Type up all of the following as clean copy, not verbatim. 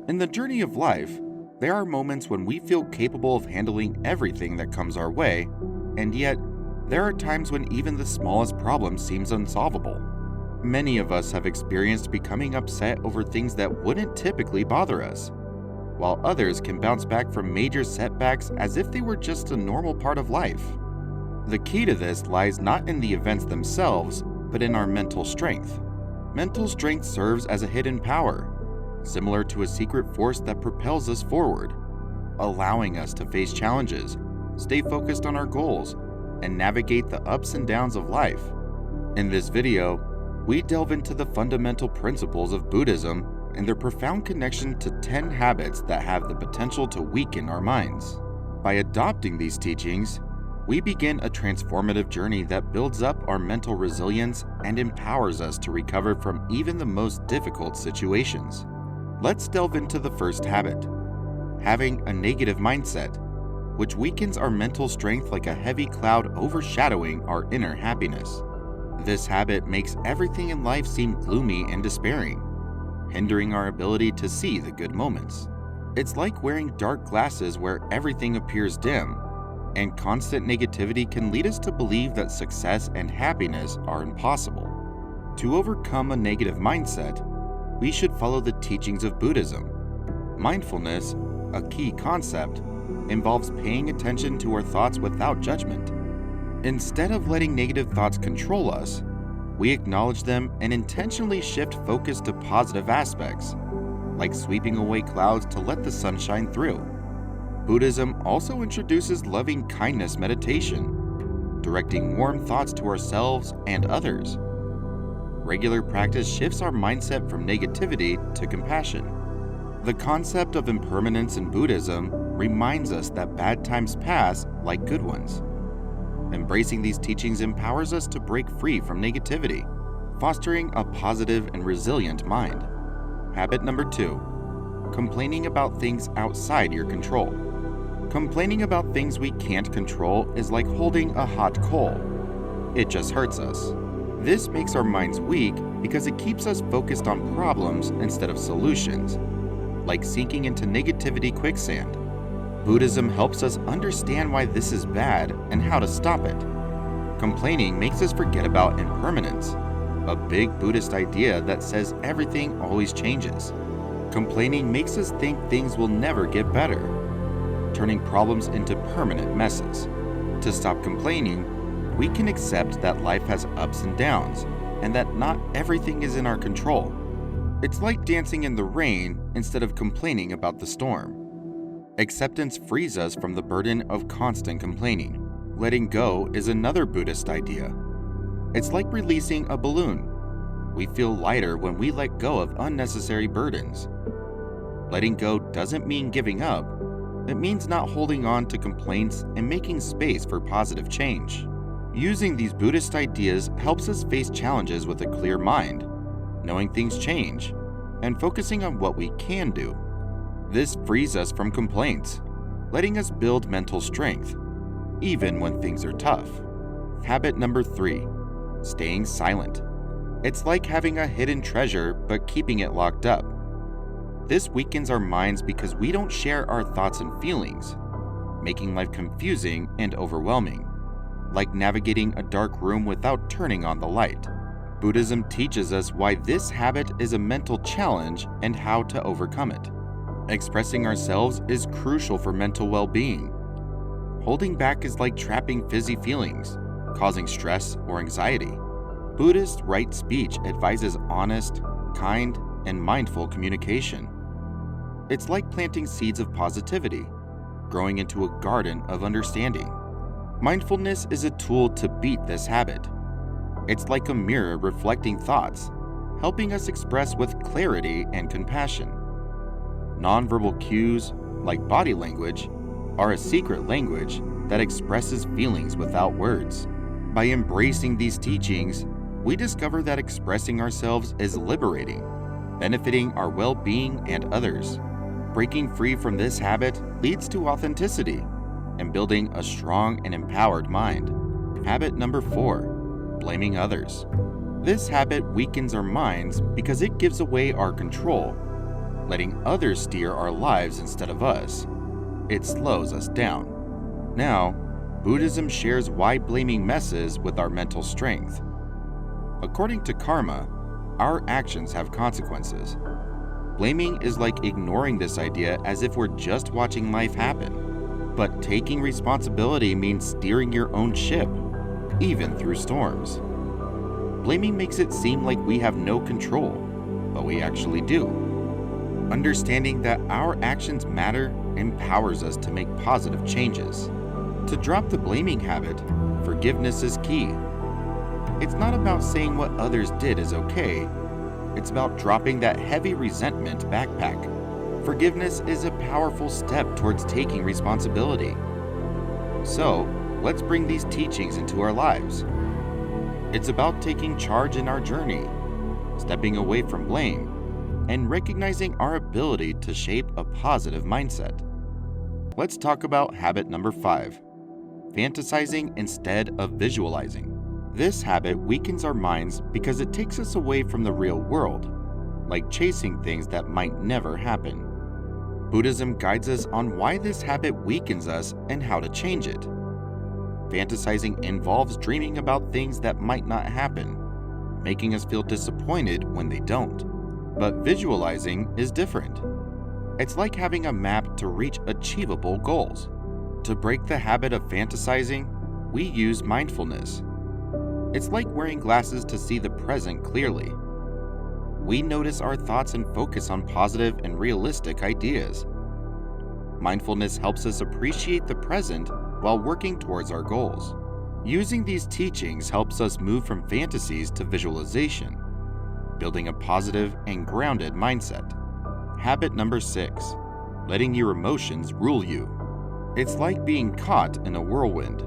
In the journey of life, there are moments when we feel capable of handling everything that comes our way, and yet, there are times when even the smallest problem seems unsolvable. Many of us have experienced becoming upset over things that wouldn't typically bother us, while others can bounce back from major setbacks as if they were just a normal part of life. The key to this lies not in the events themselves, but in our mental strength. Mental strength serves as a hidden power, similar to a secret force that propels us forward, allowing us to face challenges, stay focused on our goals, and navigate the ups and downs of life. In this video, we delve into the fundamental principles of Buddhism and their profound connection to 10 habits that have the potential to weaken our minds. By adopting these teachings, we begin a transformative journey that builds up our mental resilience and empowers us to recover from even the most difficult situations. Let's delve into the first habit: having a negative mindset, which weakens our mental strength like a heavy cloud overshadowing our inner happiness. This habit makes everything in life seem gloomy and despairing, hindering our ability to see the good moments. It's like wearing dark glasses where everything appears dim, and constant negativity can lead us to believe that success and happiness are impossible. To overcome a negative mindset, we should follow the teachings of Buddhism. Mindfulness, a key concept, involves paying attention to our thoughts without judgment. Instead of letting negative thoughts control us, we acknowledge them and intentionally shift focus to positive aspects, like sweeping away clouds to let the sun shine through. Buddhism also introduces loving kindness meditation, directing warm thoughts to ourselves and others. Regular practice shifts our mindset from negativity to compassion. The concept of impermanence in Buddhism reminds us that bad times pass like good ones. Embracing these teachings empowers us to break free from negativity, fostering a positive and resilient mind. Habit number 2: complaining about things outside your control. Complaining about things we can't control is like holding a hot coal. It just hurts us. This makes our minds weak because it keeps us focused on problems instead of solutions, like sinking into negativity quicksand. Buddhism helps us understand why this is bad and how to stop it. Complaining makes us forget about impermanence, a big Buddhist idea that says everything always changes. Complaining makes us think things will never get better, turning problems into permanent messes. To stop complaining, we can accept that life has ups and downs, and that not everything is in our control. It's like dancing in the rain instead of complaining about the storm. Acceptance frees us from the burden of constant complaining. Letting go is another Buddhist idea. It's like releasing a balloon. We feel lighter when we let go of unnecessary burdens. Letting go doesn't mean giving up. It means not holding on to complaints and making space for positive change. Using these Buddhist ideas helps us face challenges with a clear mind, knowing things change, and focusing on what we can do. This frees us from complaints, letting us build mental strength, even when things are tough. Habit number 3: staying silent. It's like having a hidden treasure but keeping it locked up. This weakens our minds because we don't share our thoughts and feelings, making life confusing and overwhelming, like navigating a dark room without turning on the light. Buddhism teaches us why this habit is a mental challenge and how to overcome it. Expressing ourselves is crucial for mental well-being. Holding back is like trapping fizzy feelings, causing stress or anxiety. Buddhist right speech advises honest, kind, and mindful communication. It's like planting seeds of positivity, growing into a garden of understanding. Mindfulness is a tool to beat this habit. It's like a mirror reflecting thoughts, helping us express with clarity and compassion. Nonverbal cues, like body language, are a secret language that expresses feelings without words. By embracing these teachings, we discover that expressing ourselves is liberating, benefiting our well-being and others. Breaking free from this habit leads to authenticity and building a strong and empowered mind. Habit number 4: blaming others. This habit weakens our minds because it gives away our control. letting others steer our lives instead of us. It slows us down. Now, Buddhism shares why blaming messes with our mental strength. According to karma, our actions have consequences. Blaming is like ignoring this idea as if we're just watching life happen. But taking responsibility means steering your own ship, even through storms. Blaming makes it seem like we have no control, but we actually do. Understanding that our actions matter empowers us to make positive changes. To drop the blaming habit, forgiveness is key. It's not about saying what others did is okay. It's about dropping that heavy resentment backpack. Forgiveness is a powerful step towards taking responsibility. So, let's bring these teachings into our lives. It's about taking charge in our journey, stepping away from blame, and recognizing our ability to shape a positive mindset. Let's talk about habit number 5, fantasizing instead of visualizing. This habit weakens our minds because it takes us away from the real world, like chasing things that might never happen. Buddhism guides us on why this habit weakens us and how to change it. Fantasizing involves dreaming about things that might not happen, making us feel disappointed when they don't. But visualizing is different. It's like having a map to reach achievable goals. To break the habit of fantasizing, we use mindfulness. It's like wearing glasses to see the present clearly. We notice our thoughts and focus on positive and realistic ideas. Mindfulness helps us appreciate the present while working towards our goals. Using these teachings helps us move from fantasies to visualization, building a positive and grounded mindset. Habit number 6, letting your emotions rule you. It's like being caught in a whirlwind,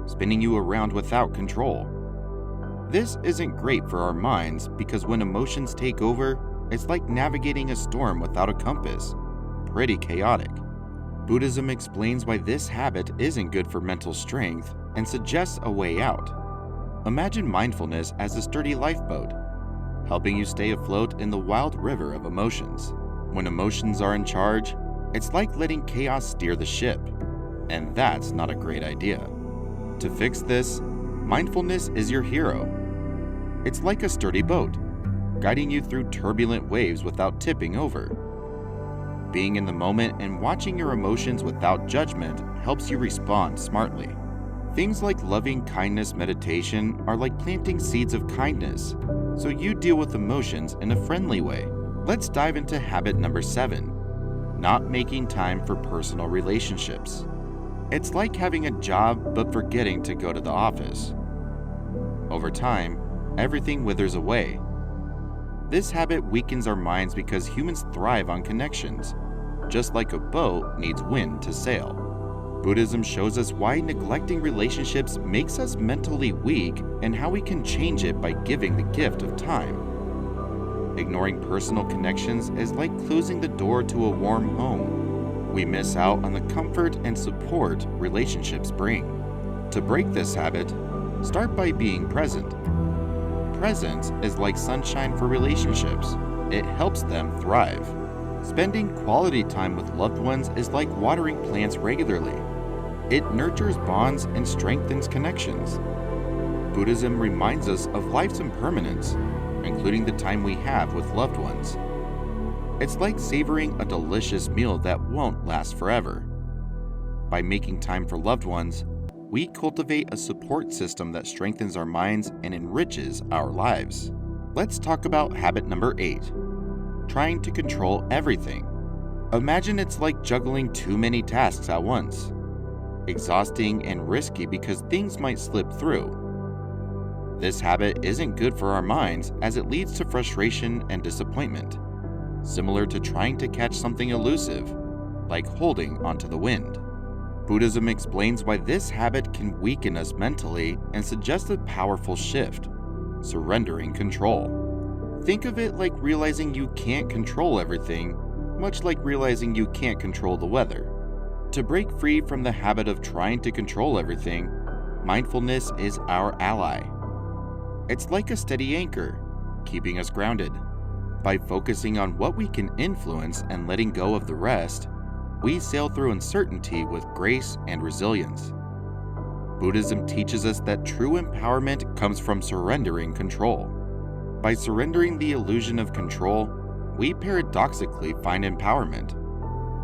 spinning you around without control. This isn't great for our minds because when emotions take over, it's like navigating a storm without a compass. Pretty chaotic. Buddhism explains why this habit isn't good for mental strength and suggests a way out. Imagine mindfulness as a sturdy lifeboat, helping you stay afloat in the wild river of emotions. When emotions are in charge, it's like letting chaos steer the ship, and that's not a great idea. To fix this, mindfulness is your hero. It's like a sturdy boat, guiding you through turbulent waves without tipping over. Being in the moment and watching your emotions without judgment helps you respond smartly. Things like loving kindness meditation are like planting seeds of kindness, so you deal with emotions in a friendly way. Let's dive into habit number 7, not making time for personal relationships. It's like having a job but forgetting to go to the office. Over time, everything withers away. This habit weakens our minds because humans thrive on connections, just like a boat needs wind to sail. Buddhism shows us why neglecting relationships makes us mentally weak and how we can change it by giving the gift of time. Ignoring personal connections is like closing the door to a warm home. We miss out on the comfort and support relationships bring. To break this habit, start by being present. Presence is like sunshine for relationships. It helps them thrive. Spending quality time with loved ones is like watering plants regularly. It nurtures bonds and strengthens connections. Buddhism reminds us of life's impermanence, including the time we have with loved ones. It's like savoring a delicious meal that won't last forever. By making time for loved ones, we cultivate a support system that strengthens our minds and enriches our lives. Let's talk about habit number 8, trying to control everything. Imagine it's like juggling too many tasks at once. Exhausting and risky because things might slip through. This habit isn't good for our minds as it leads to frustration and disappointment, similar to trying to catch something elusive, like holding onto the wind. Buddhism explains why this habit can weaken us mentally and suggests a powerful shift, surrendering control. Think of it like realizing you can't control everything, much like realizing you can't control the weather. To break free from the habit of trying to control everything, mindfulness is our ally. It's like a steady anchor, keeping us grounded. By focusing on what we can influence and letting go of the rest, we sail through uncertainty with grace and resilience. Buddhism teaches us that true empowerment comes from surrendering control. By surrendering the illusion of control, we paradoxically find empowerment,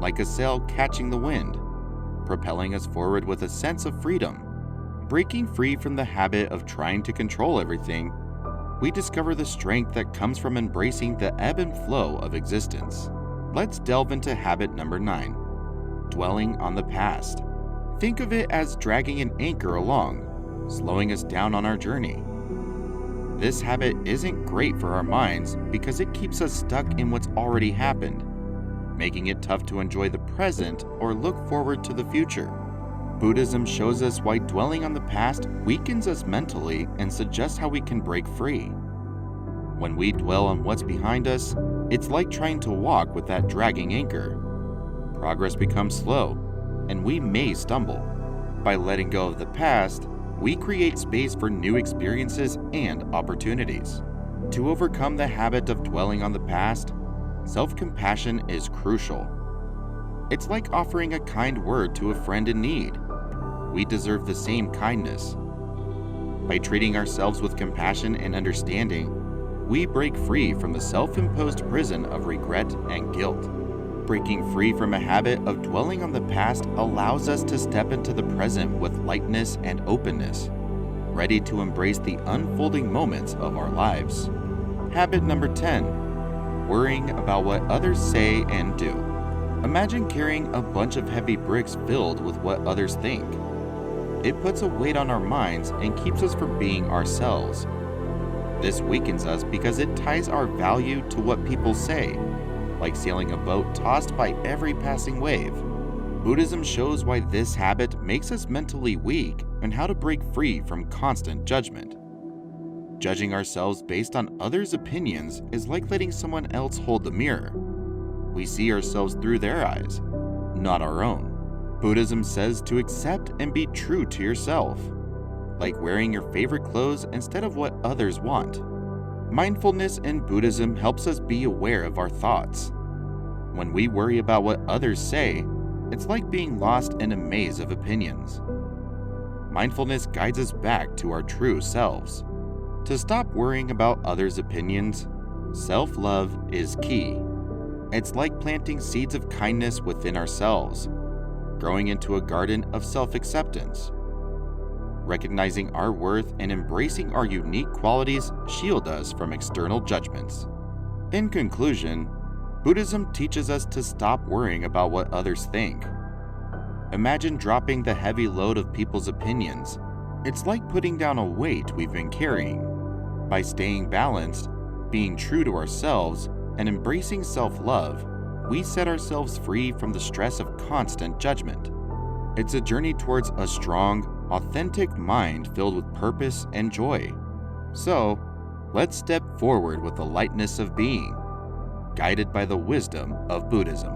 like a sail catching the wind, propelling us forward with a sense of freedom. Breaking free from the habit of trying to control everything, we discover the strength that comes from embracing the ebb and flow of existence. Let's delve into habit number 9, dwelling on the past. Think of it as dragging an anchor along, slowing us down on our journey. This habit isn't great for our minds because it keeps us stuck in what's already happened, making it tough to enjoy the present or look forward to the future. Buddhism shows us why dwelling on the past weakens us mentally and suggests how we can break free. When we dwell on what's behind us, it's like trying to walk with that dragging anchor. Progress becomes slow, and we may stumble. By letting go of the past, we create space for new experiences and opportunities. To overcome the habit of dwelling on the past, self-compassion is crucial. It's like offering a kind word to a friend in need. We deserve the same kindness. By treating ourselves with compassion and understanding, we break free from the self-imposed prison of regret and guilt. Breaking free from a habit of dwelling on the past allows us to step into the present with lightness and openness, ready to embrace the unfolding moments of our lives. Habit number 10, worrying about what others say and do. Imagine carrying a bunch of heavy bricks filled with what others think. It puts a weight on our minds and keeps us from being ourselves. This weakens us because it ties our value to what people say, like sailing a boat tossed by every passing wave. Buddhism shows why this habit makes us mentally weak and how to break free from constant judgment. Judging ourselves based on others' opinions is like letting someone else hold the mirror. We see ourselves through their eyes, not our own. Buddhism says to accept and be true to yourself, like wearing your favorite clothes instead of what others want. Mindfulness in Buddhism helps us be aware of our thoughts. When we worry about what others say, it's like being lost in a maze of opinions. Mindfulness guides us back to our true selves. To stop worrying about others' opinions, self-love is key. It's like planting seeds of kindness within ourselves, growing into a garden of self-acceptance. Recognizing our worth and embracing our unique qualities shield us from external judgments. In conclusion, Buddhism teaches us to stop worrying about what others think. Imagine dropping the heavy load of people's opinions. It's like putting down a weight we've been carrying. By staying balanced, being true to ourselves, and embracing self-love, we set ourselves free from the stress of constant judgment. It's a journey towards a strong, authentic mind filled with purpose and joy. So, let's step forward with the lightness of being, guided by the wisdom of Buddhism.